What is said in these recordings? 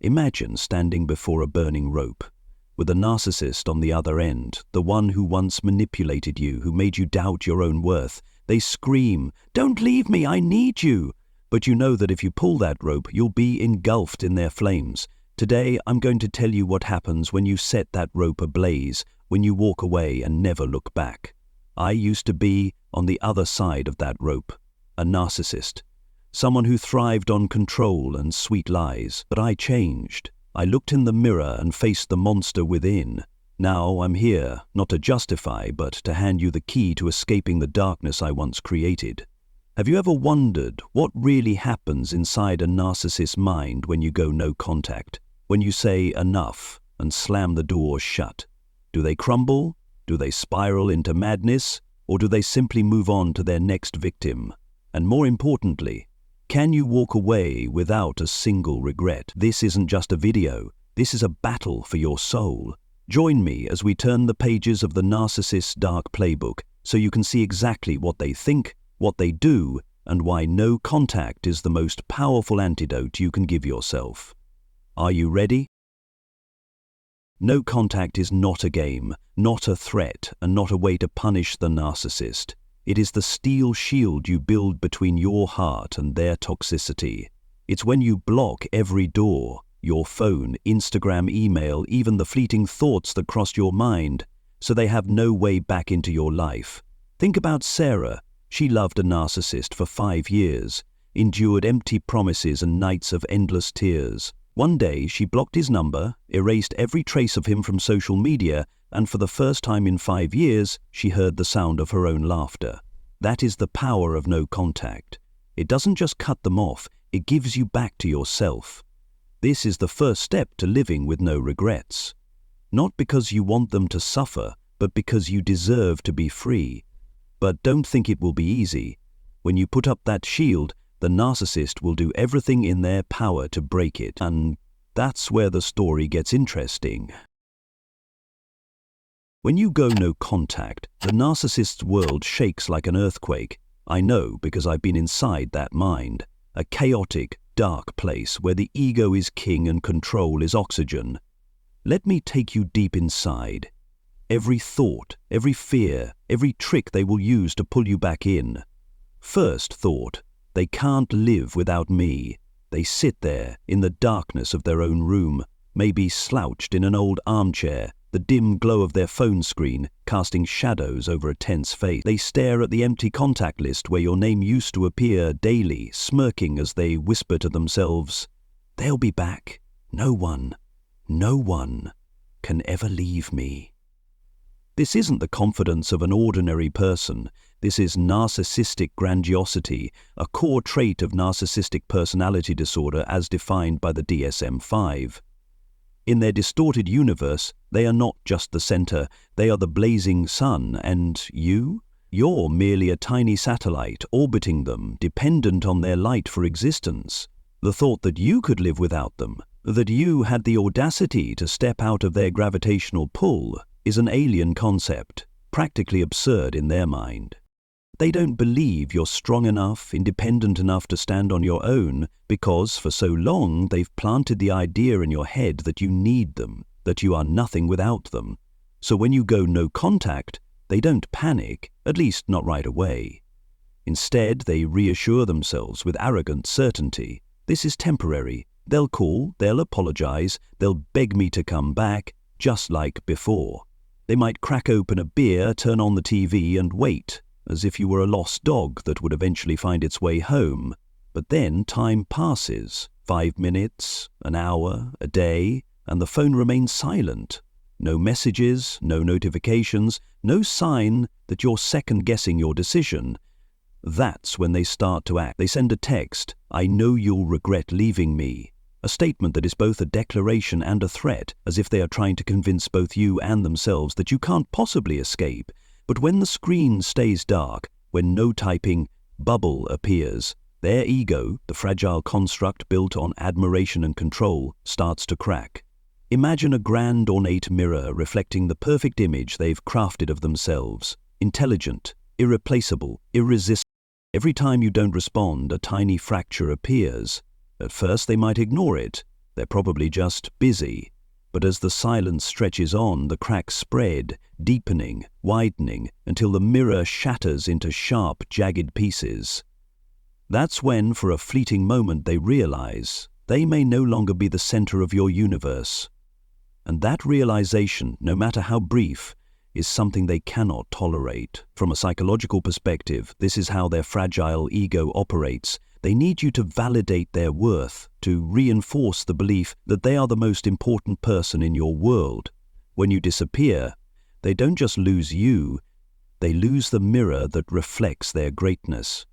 Imagine standing before a burning rope, with a narcissist on the other end, the one who once manipulated you, who made you doubt your own worth. They scream, "Don't leave me, I need you!" But you know that if you pull that rope, you'll be engulfed in their flames. Today, I'm going to tell you what happens when you set that rope ablaze, when you walk away and never look back. I used to be on the other side of that rope, a narcissist, someone who thrived on control and sweet lies. But I changed. I looked in the mirror and faced the monster within. Now I'm here, not to justify, but to hand you the key to escaping the darkness I once created. Have you ever wondered what really happens inside a narcissist's mind when you go no contact, when you say enough and slam the door shut? Do they crumble? Do they spiral into madness? Or do they simply move on to their next victim? And more importantly, can you walk away without a single regret? This isn't just a video. This is a battle for your soul. Join me as we turn the pages of the narcissist's dark playbook so you can see exactly what they think, what they do, and why no contact is the most powerful antidote you can give yourself. Are you ready? No contact is not a game, not a threat, and not a way to punish the narcissist. It is the steel shield you build between your heart and their toxicity. It's when you block every door, your phone, Instagram, email, even the fleeting thoughts that cross your mind, so they have no way back into your life. Think about Sarah. She loved a narcissist for 5 years, endured empty promises and nights of endless tears. One day, she blocked his number, erased every trace of him from social media, and for the first time in 5 years, she heard the sound of her own laughter. That is the power of no contact. It doesn't just cut them off, it gives you back to yourself. This is the first step to living with no regrets. Not because you want them to suffer, but because you deserve to be free. But don't think it will be easy. When you put up that shield, the narcissist will do everything in their power to break it, and that's where the story gets interesting. When you go no contact, the narcissist's world shakes like an earthquake. I know because I've been inside that mind, a chaotic, dark place where the ego is king and control is oxygen. Let me take you deep inside. Every thought, every fear, every trick they will use to pull you back in. First thought, they can't live without me. They sit there in the darkness of their own room, maybe slouched in an old armchair, the dim glow of their phone screen casting shadows over a tense face. They stare at the empty contact list where your name used to appear daily, smirking as they whisper to themselves, "They'll be back. No one can ever leave me." This isn't the confidence of an ordinary person. This is narcissistic grandiosity, a core trait of narcissistic personality disorder as defined by the DSM-5. In their distorted universe, they are not just the center, they are the blazing sun, and you're merely a tiny satellite orbiting them, dependent on their light for existence. The thought that you could live without them, that you had the audacity to step out of their gravitational pull, is an alien concept, practically absurd in their mind. They don't believe you're strong enough, independent enough to stand on your own because for so long they've planted the idea in your head that you need them, that you are nothing without them. So when you go no contact, they don't panic, at least not right away. Instead, they reassure themselves with arrogant certainty. This is temporary. They'll call, they'll apologize, they'll beg me to come back, just like before. They might crack open a beer, turn on the TV and wait, as if you were a lost dog that would eventually find its way home. But then time passes, 5 minutes, an hour, a day, and the phone remains silent. No messages, no notifications, no sign that you're second-guessing your decision. That's when they start to act. They send a text, "I know you'll regret leaving me." A statement that is both a declaration and a threat, as if they are trying to convince both you and themselves that you can't possibly escape. But when the screen stays dark, when no typing bubble appears, their ego, the fragile construct built on admiration and control, starts to crack. Imagine a grand ornate mirror reflecting the perfect image they've crafted of themselves. Intelligent, irreplaceable, irresistible. Every time you don't respond, a tiny fracture appears. At first they might ignore it. They're probably just busy. But as the silence stretches on, the cracks spread, deepening, widening, until the mirror shatters into sharp, jagged pieces. That's when, for a fleeting moment, they realize they may no longer be the center of your universe. And that realization, no matter how brief, is something they cannot tolerate. From a psychological perspective, this is how their fragile ego operates. They need you to validate their worth, to reinforce the belief that they are the most important person in your world. When you disappear, they don't just lose you, they lose the mirror that reflects their greatness.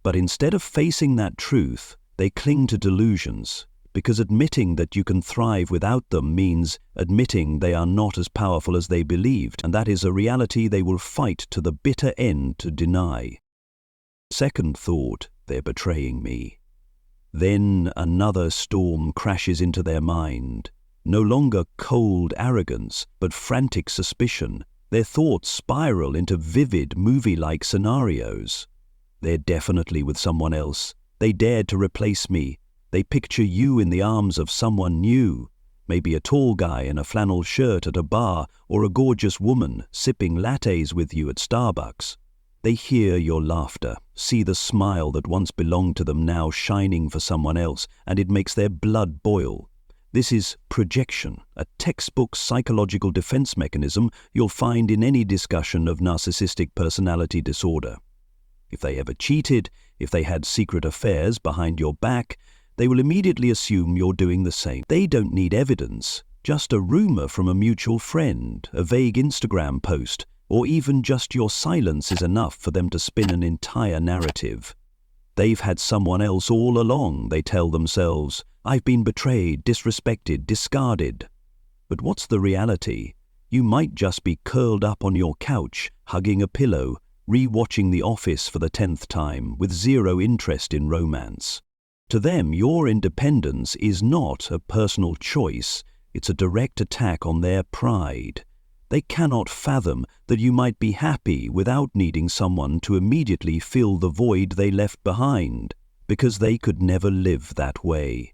But instead of facing that truth, they cling to delusions, because admitting that you can thrive without them means admitting they are not as powerful as they believed, and that is a reality they will fight to the bitter end to deny. Second thought, they're betraying me. Then another storm crashes into their mind. No longer cold arrogance, but frantic suspicion. Their thoughts spiral into vivid, movie-like scenarios. They're definitely with someone else. They dared to replace me. They picture you in the arms of someone new, maybe a tall guy in a flannel shirt at a bar, or a gorgeous woman sipping lattes with you at Starbucks. They hear your laughter, see the smile that once belonged to them now shining for someone else, and it makes their blood boil. This is projection, a textbook psychological defense mechanism you'll find in any discussion of narcissistic personality disorder. If they ever cheated, if they had secret affairs behind your back, they will immediately assume you're doing the same. They don't need evidence, just a rumor from a mutual friend, a vague Instagram post, or even just your silence is enough for them to spin an entire narrative. They've had someone else all along, they tell themselves. I've been betrayed, disrespected, discarded. But what's the reality? You might just be curled up on your couch, hugging a pillow, re-watching The Office for the 10th time, with zero interest in romance. To them, your independence is not a personal choice, it's a direct attack on their pride. They cannot fathom that you might be happy without needing someone to immediately fill the void they left behind, because they could never live that way.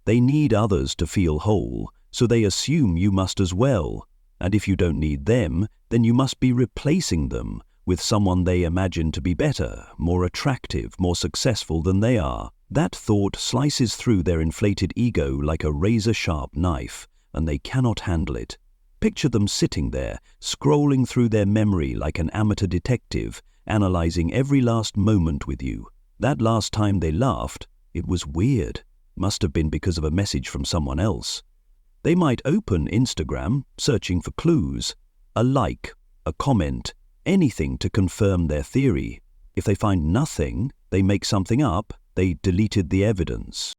They need others to feel whole, so they assume you must as well, and if you don't need them, then you must be replacing them with someone they imagine to be better, more attractive, more successful than they are. That thought slices through their inflated ego like a razor-sharp knife, and they cannot handle it. Picture them sitting there, scrolling through their memory like an amateur detective, analyzing every last moment with you. That last time they laughed, it was weird. Must have been because of a message from someone else. They might open Instagram, searching for clues, a like, a comment, anything to confirm their theory. If they find nothing, they make something up, they deleted the evidence.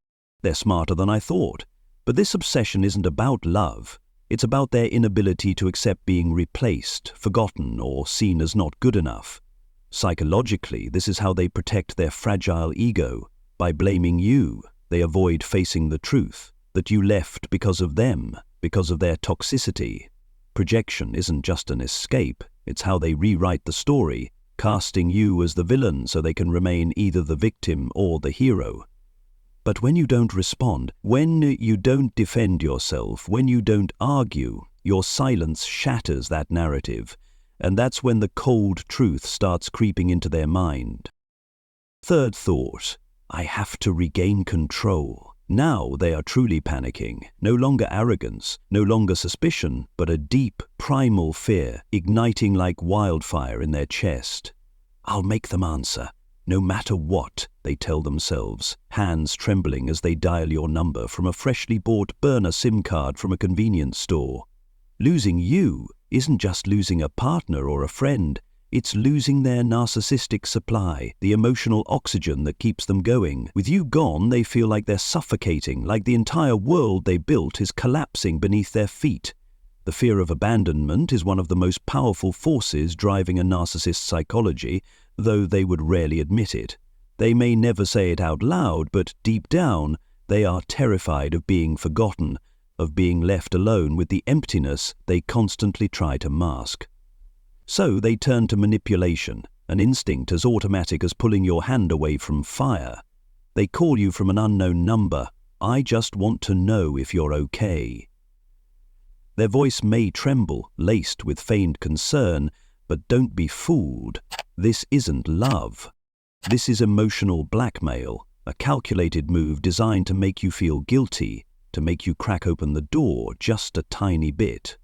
They're smarter than I thought. But this obsession isn't about love. It's about their inability to accept being replaced, forgotten, or seen as not good enough. Psychologically, this is how they protect their fragile ego. By blaming you, they avoid facing the truth, that you left because of them, because of their toxicity. Projection isn't just an escape, it's how they rewrite the story, casting you as the villain so they can remain either the victim or the hero. But when you don't respond, when you don't defend yourself, when you don't argue, your silence shatters that narrative, and that's when the cold truth starts creeping into their mind. Third thought, I have to regain control. Now they are truly panicking, no longer arrogance, no longer suspicion, but a deep, primal fear igniting like wildfire in their chest. I'll make them answer. No matter what, they tell themselves, hands trembling as they dial your number from a freshly bought burner SIM card from a convenience store. Losing you isn't just losing a partner or a friend, it's losing their narcissistic supply, the emotional oxygen that keeps them going. With you gone, they feel like they're suffocating, like the entire world they built is collapsing beneath their feet. The fear of abandonment is one of the most powerful forces driving a narcissist's psychology, though they would rarely admit it. They may never say it out loud, but deep down, they are terrified of being forgotten, of being left alone with the emptiness they constantly try to mask. So they turn to manipulation, an instinct as automatic as pulling your hand away from fire. They call you from an unknown number, I just want to know if you're okay. Their voice may tremble, laced with feigned concern, but don't be fooled. This isn't love. This is emotional blackmail, a calculated move designed to make you feel guilty, to make you crack open the door just a tiny bit.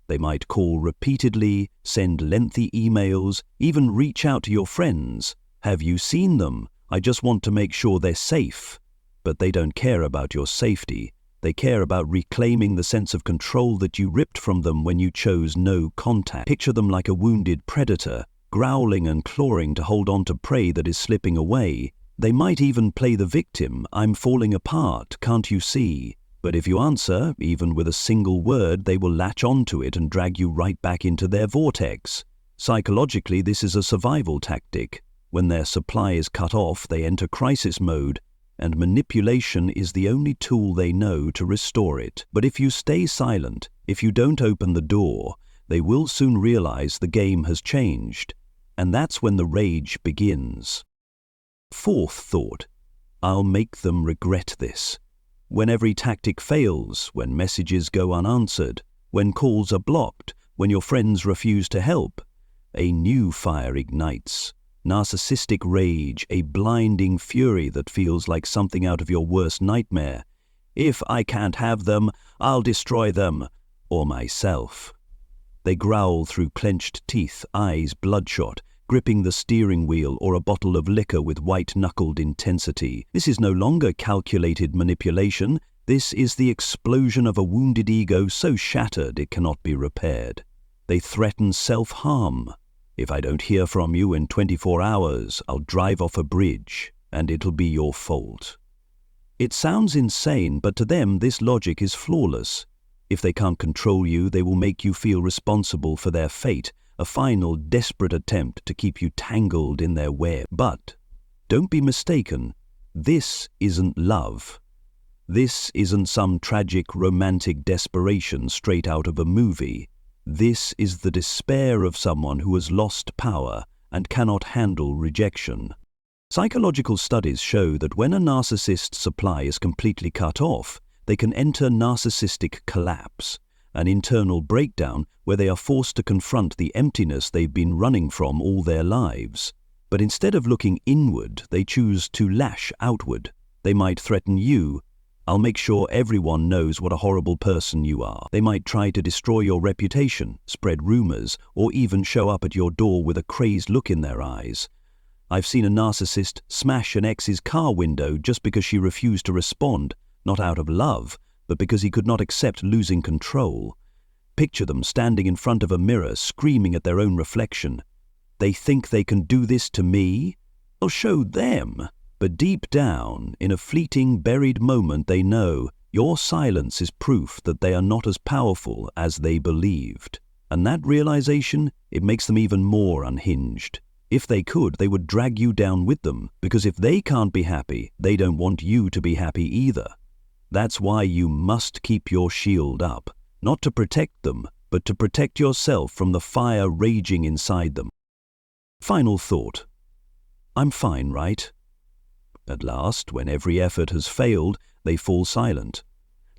They might call repeatedly, send lengthy emails, even reach out to your friends. Have you seen them? I just want to make sure they're safe. But they don't care about your safety. They care about reclaiming the sense of control that you ripped from them when you chose no contact. Picture them like a wounded predator, growling and clawing to hold on to prey that is slipping away. They might even play the victim. I'm falling apart, can't you see? But if you answer, even with a single word, they will latch onto it and drag you right back into their vortex. Psychologically, this is a survival tactic. When their supply is cut off, they enter crisis mode, and manipulation is the only tool they know to restore it. But if you stay silent, if you don't open the door, they will soon realize the game has changed, and that's when the rage begins. Fourth thought, I'll make them regret this. When every tactic fails, when messages go unanswered, when calls are blocked, when your friends refuse to help, a new fire ignites. Narcissistic rage, a blinding fury that feels like something out of your worst nightmare. If I can't have them, I'll destroy them, or myself. They growl through clenched teeth, eyes bloodshot, gripping the steering wheel or a bottle of liquor with white-knuckled intensity. This is no longer calculated manipulation. This is the explosion of a wounded ego so shattered it cannot be repaired. They threaten self-harm. If I don't hear from you in 24 hours, I'll drive off a bridge, and it'll be your fault. It sounds insane, but to them this logic is flawless. If they can't control you, they will make you feel responsible for their fate, a final desperate attempt to keep you tangled in their web. But don't be mistaken, this isn't love. This isn't some tragic romantic desperation straight out of a movie. This is the despair of someone who has lost power and cannot handle rejection. Psychological studies show that when a narcissist's supply is completely cut off, they can enter narcissistic collapse, an internal breakdown where they are forced to confront the emptiness they've been running from all their lives. But instead of looking inward, they choose to lash outward. They might threaten you. I'll make sure everyone knows what a horrible person you are. They might try to destroy your reputation, spread rumors, or even show up at your door with a crazed look in their eyes. I've seen a narcissist smash an ex's car window just because she refused to respond, not out of love, but because he could not accept losing control. Picture them standing in front of a mirror, screaming at their own reflection. They think they can do this to me? I'll show them. But deep down, in a fleeting, buried moment, they know your silence is proof that they are not as powerful as they believed. And that realization, it makes them even more unhinged. If they could, they would drag you down with them, because if they can't be happy, they don't want you to be happy either. That's why you must keep your shield up, not to protect them, but to protect yourself from the fire raging inside them. Final thought. I'm fine, right? At last, when every effort has failed, they fall silent.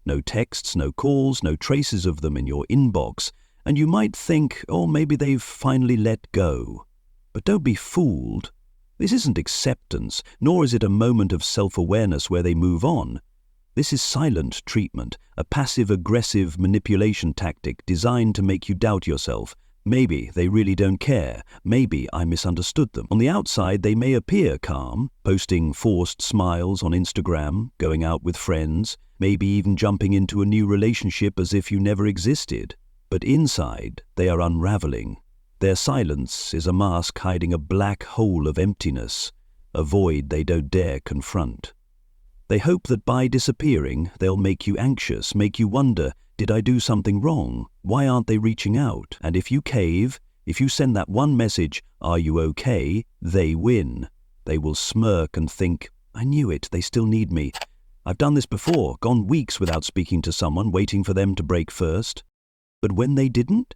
No texts, no calls, no traces of them in your inbox, and you might think, oh, maybe they've finally let go. But don't be fooled. This isn't acceptance, nor is it a moment of self-awareness where they move on. This is silent treatment, a passive-aggressive manipulation tactic designed to make you doubt yourself. Maybe they really don't care. Maybe I misunderstood them. On the outside, they may appear calm, posting forced smiles on Instagram, going out with friends, maybe even jumping into a new relationship as if you never existed. But inside, they are unraveling. Their silence is a mask hiding a black hole of emptiness, a void they don't dare confront. They hope that by disappearing, they'll make you anxious, make you wonder, did I do something wrong? Why aren't they reaching out? And if you cave, if you send that one message, are you okay? They win. They will smirk and think, I knew it, they still need me. I've done this before, gone weeks without speaking to someone, waiting for them to break first. But when they didn't,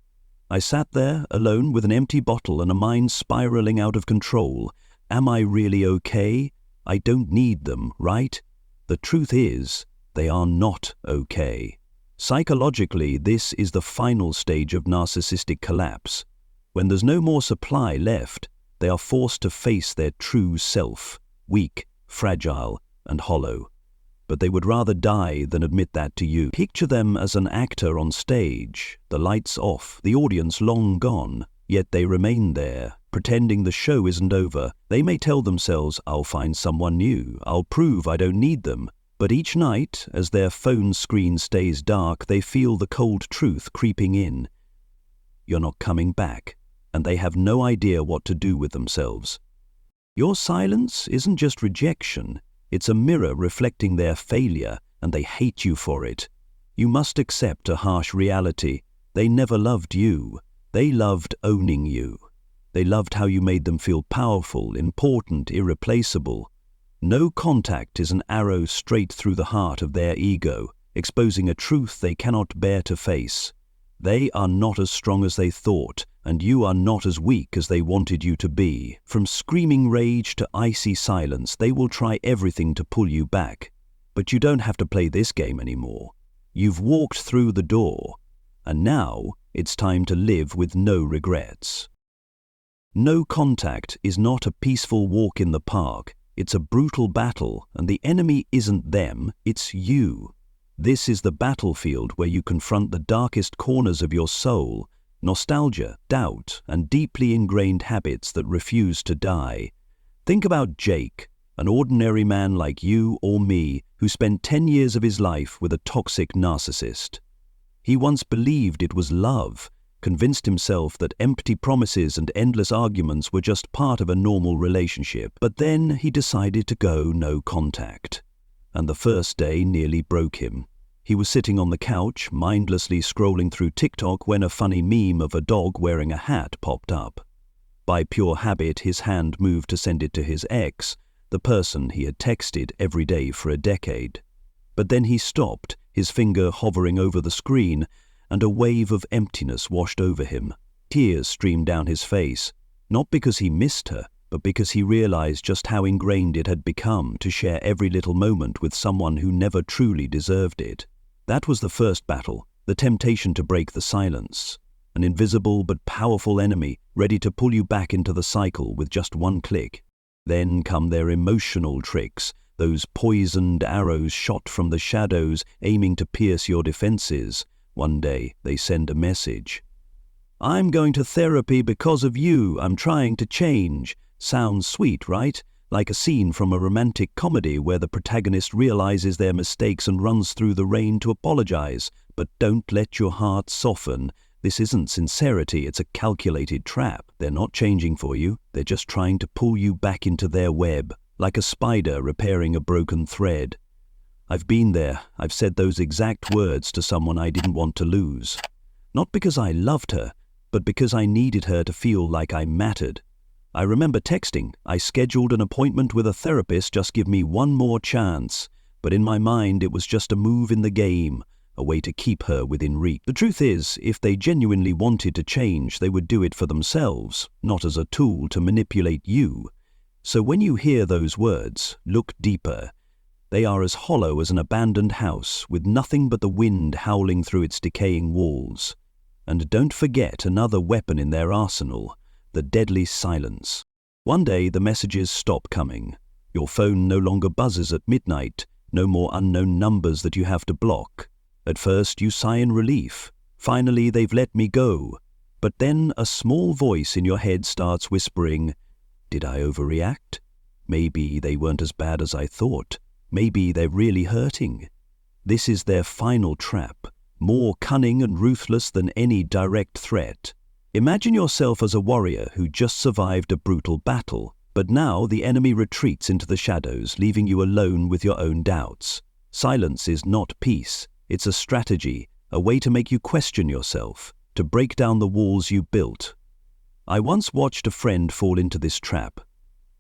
I sat there alone with an empty bottle and a mind spiraling out of control. Am I really okay? I don't need them, right? The truth is, they are not okay. Psychologically, this is the final stage of narcissistic collapse. When there's no more supply left, they are forced to face their true self, weak, fragile, and hollow. But they would rather die than admit that to you. Picture them as an actor on stage, the lights off, the audience long gone, yet they remain there, pretending the show isn't over. They may tell themselves, "I'll find someone new, I'll prove I don't need them." But each night, as their phone screen stays dark, they feel the cold truth creeping in. You're not coming back, and they have no idea what to do with themselves. Your silence isn't just rejection, it's a mirror reflecting their failure, and they hate you for it. You must accept a harsh reality. They never loved you. They loved owning you. They loved how you made them feel powerful, important, irreplaceable. No contact is an arrow straight through the heart of their ego, exposing a truth they cannot bear to face. They are not as strong as they thought, and you are not as weak as they wanted you to be. From screaming rage to icy silence, they will try everything to pull you back. But you don't have to play this game anymore. You've walked through the door, and now it's time to live with no regrets. No contact is not a peaceful walk in the park. It's a brutal battle, and the enemy isn't them, it's you. This is the battlefield where you confront the darkest corners of your soul, nostalgia, doubt, and deeply ingrained habits that refuse to die. Think about Jake, an ordinary man like you or me who spent 10 years of his life with a toxic narcissist. He once believed it was love, convinced himself that empty promises and endless arguments were just part of a normal relationship, but then he decided to go no contact. And the first day nearly broke him. He was sitting on the couch, mindlessly scrolling through TikTok when a funny meme of a dog wearing a hat popped up. By pure habit, his hand moved to send it to his ex, the person he had texted every day for a decade. But then he stopped, his finger hovering over the screen, and a wave of emptiness washed over him. Tears streamed down his face, not because he missed her, but because he realized just how ingrained it had become to share every little moment with someone who never truly deserved it. That was the first battle, the temptation to break the silence. An invisible but powerful enemy ready to pull you back into the cycle with just one click. Then come their emotional tricks, those poisoned arrows shot from the shadows aiming to pierce your defenses. One day they send a message. "I'm going to therapy because of you. I'm trying to change." Sounds sweet, right? Like a scene from a romantic comedy where the protagonist realizes their mistakes and runs through the rain to apologize. But don't let your heart soften. This isn't sincerity, it's a calculated trap. They're not changing for you, they're just trying to pull you back into their web, like a spider repairing a broken thread. I've been there. I've said those exact words to someone I didn't want to lose. Not because I loved her, but because I needed her to feel like I mattered. I remember texting, "I scheduled an appointment with a therapist, just give me one more chance." But in my mind, it was just a move in the game, a way to keep her within reach. The truth is, if they genuinely wanted to change, they would do it for themselves, not as a tool to manipulate you. So when you hear those words, look deeper. They are as hollow as an abandoned house, with nothing but the wind howling through its decaying walls. And don't forget another weapon in their arsenal, the deadly silence. One day the messages stop coming. Your phone no longer buzzes at midnight, no more unknown numbers that you have to block. At first you sigh in relief. Finally they've let me go. But then a small voice in your head starts whispering, "Did I overreact? Maybe they weren't as bad as I thought. Maybe they're really hurting." This is their final trap, more cunning and ruthless than any direct threat. Imagine yourself as a warrior who just survived a brutal battle, but now the enemy retreats into the shadows, leaving you alone with your own doubts. Silence is not peace, it's a strategy, a way to make you question yourself, to break down the walls you built. I once watched a friend fall into this trap.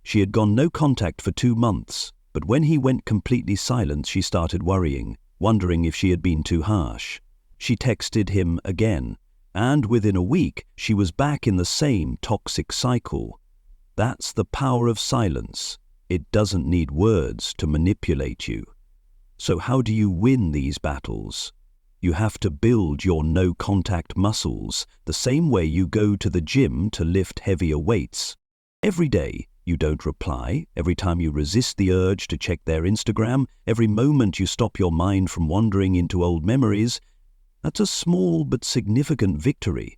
She had gone no contact for 2 months, but when he went completely silent, she started worrying, wondering if she had been too harsh. She texted him again, and within a week, she was back in the same toxic cycle. That's the power of silence. It doesn't need words to manipulate you. So how do you win these battles? You have to build your no-contact muscles the same way you go to the gym to lift heavier weights. Every day, you don't reply, every time you resist the urge to check their Instagram, every moment you stop your mind from wandering into old memories, that's a small but significant victory.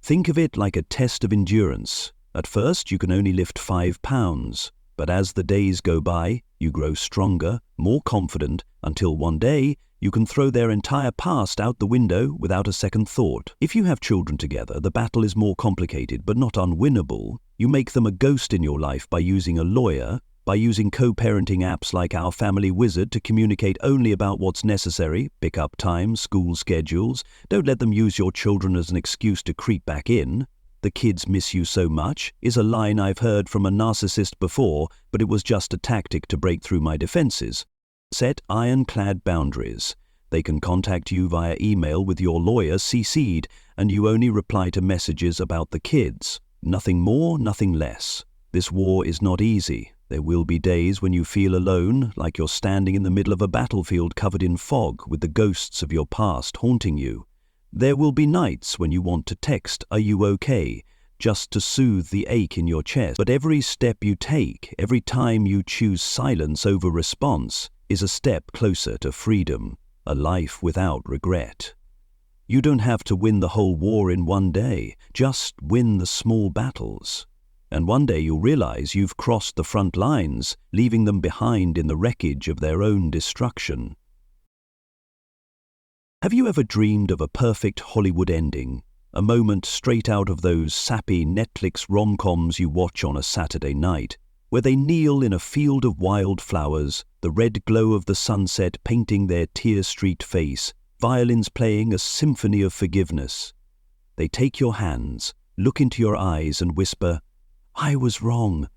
Think of it like a test of endurance. At first, you can only lift 5 pounds, but as the days go by, you grow stronger, more confident, until one day, you can throw their entire past out the window without a second thought. If you have children together, the battle is more complicated but not unwinnable. You make them a ghost in your life by using a lawyer, by using co-parenting apps like Our Family Wizard to communicate only about what's necessary, pick-up times, school schedules. Don't let them use your children as an excuse to creep back in. "The kids miss you so much" is a line I've heard from a narcissist before, but it was just a tactic to break through my defenses. Set ironclad boundaries. They can contact you via email with your lawyer CC'd, and you only reply to messages about the kids. Nothing more, nothing less. This war is not easy. There will be days when you feel alone, like you're standing in the middle of a battlefield covered in fog with the ghosts of your past haunting you. There will be nights when you want to text, "Are you okay?" just to soothe the ache in your chest. But every step you take, every time you choose silence over response, is a step closer to freedom, a life without regret. You don't have to win the whole war in one day, just win the small battles. And one day you'll realize you've crossed the front lines, leaving them behind in the wreckage of their own destruction. Have you ever dreamed of a perfect Hollywood ending? A moment straight out of those sappy Netflix rom-coms you watch on a Saturday night, where they kneel in a field of wildflowers, the red glow of the sunset painting their tear-streaked face, violins playing a symphony of forgiveness. They take your hands, look into your eyes and whisper, "I was wrong.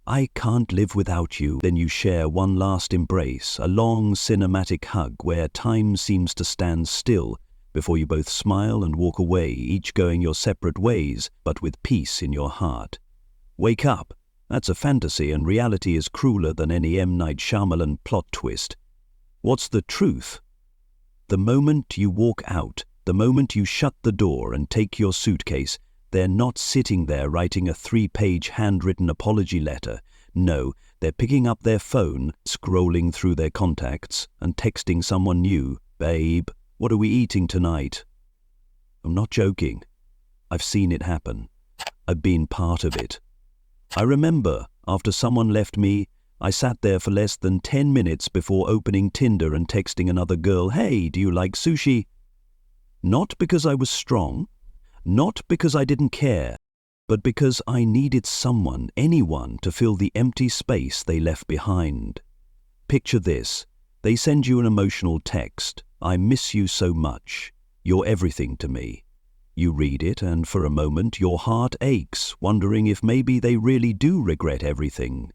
I can't live without you." Then you share one last embrace, a long cinematic hug where time seems to stand still before you both smile and walk away, each going your separate ways, but with peace in your heart. Wake up. That's a fantasy, and reality is crueler than any M. Night Shyamalan plot twist. What's the truth? The moment you walk out, the moment you shut the door and take your suitcase, they're not sitting there writing a 3-page handwritten apology letter. No, they're picking up their phone, scrolling through their contacts, and texting someone new, "Babe, what are we eating tonight?" I'm not joking. I've seen it happen. I've been part of it. I remember, after someone left me, I sat there for less than 10 minutes before opening Tinder and texting another girl, "Hey, do you like sushi?" Not because I was strong, not because I didn't care, but because I needed someone, anyone, to fill the empty space they left behind. Picture this. They send you an emotional text, "I miss you so much. You're everything to me." You read it, and for a moment your heart aches, wondering if maybe they really do regret everything.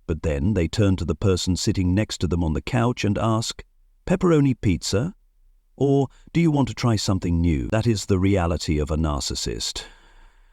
But then they turn to the person sitting next to them on the couch and ask, "Pepperoni pizza? Or do you want to try something new?" That is the reality of a narcissist.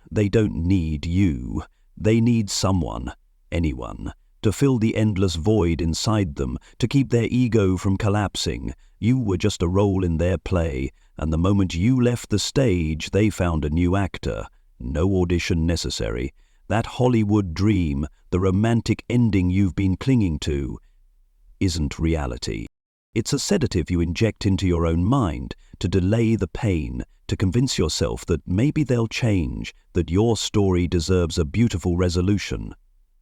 They don't need you. They need someone, anyone, to fill the endless void inside them, to keep their ego from collapsing. You were just a role in their play, and the moment you left the stage, they found a new actor. No audition necessary. That Hollywood dream, the romantic ending you've been clinging to, isn't reality. It's a sedative you inject into your own mind to delay the pain, to convince yourself that maybe they'll change, that your story deserves a beautiful resolution.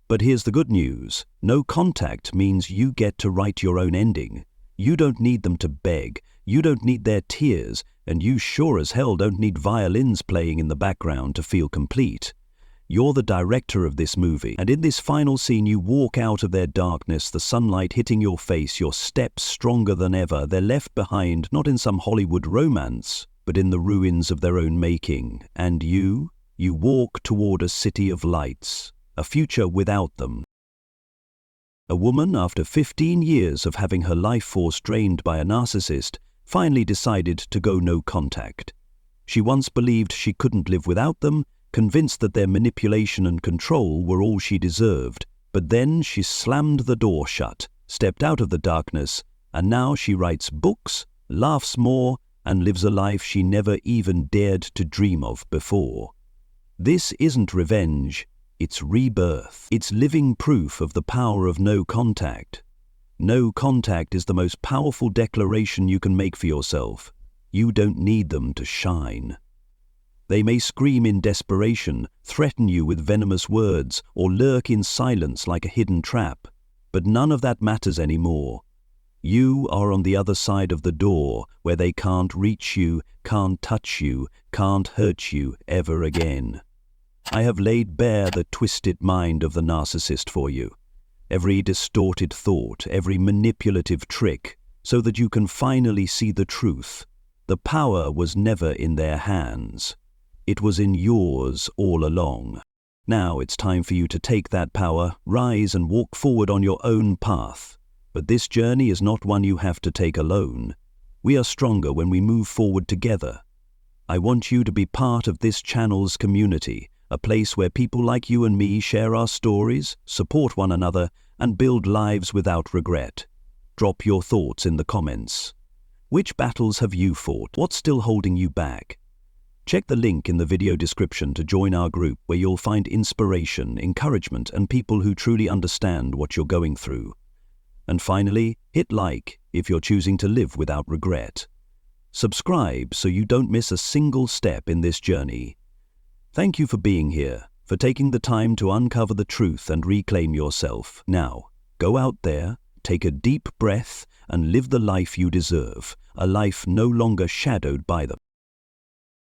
But here's the good news. No contact means you get to write your own ending. You don't need them to beg, you don't need their tears, and you sure as hell don't need violins playing in the background to feel complete. You're the director of this movie, and in this final scene you walk out of their darkness, the sunlight hitting your face, your steps stronger than ever. They're left behind, not in some Hollywood romance, but in the ruins of their own making. And you walk toward a city of lights, a future without them. A woman, after 15 years of having her life force drained by a narcissist, finally decided to go no contact. She once believed she couldn't live without them, convinced that their manipulation and control were all she deserved. But then she slammed the door shut, stepped out of the darkness, and now she writes books, laughs more, and lives a life she never even dared to dream of before. This isn't revenge, it's rebirth. It's living proof of the power of no contact. No contact is the most powerful declaration you can make for yourself. You don't need them to shine. They may scream in desperation, threaten you with venomous words, or lurk in silence like a hidden trap, but none of that matters anymore. You are on the other side of the door, where they can't reach you, can't touch you, can't hurt you ever again. I have laid bare the twisted mind of the narcissist for you, every distorted thought, every manipulative trick, so that you can finally see the truth. The power was never in their hands. It was in yours all along. Now it's time for you to take that power, rise and walk forward on your own path. But this journey is not one you have to take alone. We are stronger when we move forward together. I want you to be part of this channel's community, a place where people like you and me share our stories, support one another, and build lives without regret. Drop your thoughts in the comments. Which battles have you fought? What's still holding you back? Check the link in the video description to join our group, where you'll find inspiration, encouragement, and people who truly understand what you're going through. And finally, hit like if you're choosing to live without regret. Subscribe so you don't miss a single step in this journey. Thank you for being here, for taking the time to uncover the truth and reclaim yourself. Now, go out there, take a deep breath, and live the life you deserve, a life no longer shadowed by them.